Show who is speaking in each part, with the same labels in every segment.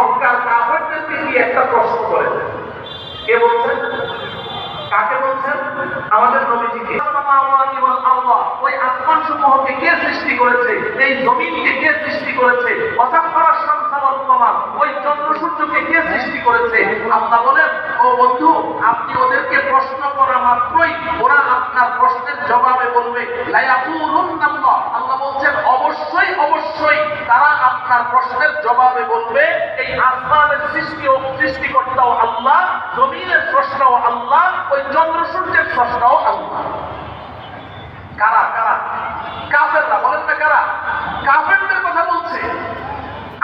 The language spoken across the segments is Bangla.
Speaker 1: মক্কার কাফেরদেরকে দিয়ে একটা প্রশ্ন করেন। কে বলছেন? কাকে বলছেন? আমাদের নবীজিকে। ওই আসমান সমূহকে কে সৃষ্টি করেছে? এই জমিনকে কে সৃষ্টি করেছে? ওই চন্দ্র সূর্যকে কে সৃষ্টি করেছে? আল্লাহ বলেন, ও বন্ধু, আপনি ওদেরকে প্রশ্ন করা মাত্রই ওরা আপনার প্রশ্নের জবাবে বলবে আল্লাহ বলছেন, অবশ্যই অবশ্যই তারা আপনার প্রশ্নের জবাবে বলবে এই আসমানের সৃষ্টিকর্তাও আল্লাহ, জমিনের স্রষ্টাও আল্লাহ, ওই চন্দ্র সূর্যের স্রষ্টাও আল্লাহ। কারা? কারা? কাফেররা। বলেন না কারা? কাফেরদের কথা বলছে।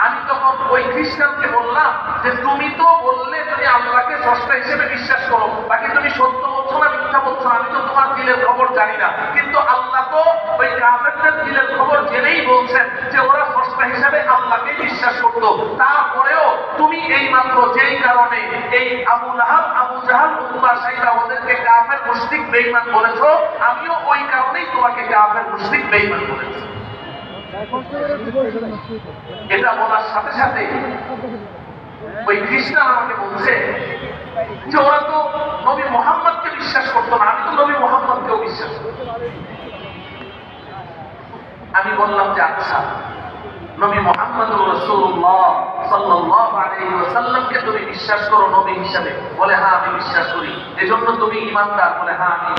Speaker 1: আমি তখন ওই খ্রিস্টানকে বললাম যে তুমি তো বললে তুমি আল্লাহকে স্রষ্টা হিসেবে বিশ্বাস করো, বাকি তুমি সত্য বলছো না মিথ্যা বলছো আমি তো তোমার দিলের খবর জানি না, কিন্তু আল্লাহ তো ওই কাফেরদের দিলের খবর জেনেই বলছেন যে ওরা স্রষ্টা হিসেবে আল্লাহকে বিশ্বাস করতো। তারপরেও তুমি এই মাত্র যেই কারণে এই আবু লাহাব, আবু জাহাল, উতবা, সাইবা ওদেরকে কাফের মুশরিক বেঈমান বলেছো, আমিও ওই কারণেই তোমাকে কাফের মুশরিক বেঈমান বলেছি। এটা বলার সাথে সাথে ওই খ্রিস্টান আমাকে বলছে যে ওরা তো নবী মুহাম্মদকে বিশ্বাস করতো না, আমি তো নবী মুহাম্মদকেও বিশ্বাস করি। আমি বললাম যে আচ্ছা, নবী মুহাম্মদুর রাসূলুল্লাহ সাল্লাল্লাহু আলাইহি ওয়াসাল্লামকে তুমি বিশ্বাস করো নবী হিসাবে? বলে হ্যাঁ আমি বিশ্বাস করি। এজন্য তুমি ঈমানদার? বলে হ্যাঁ আমি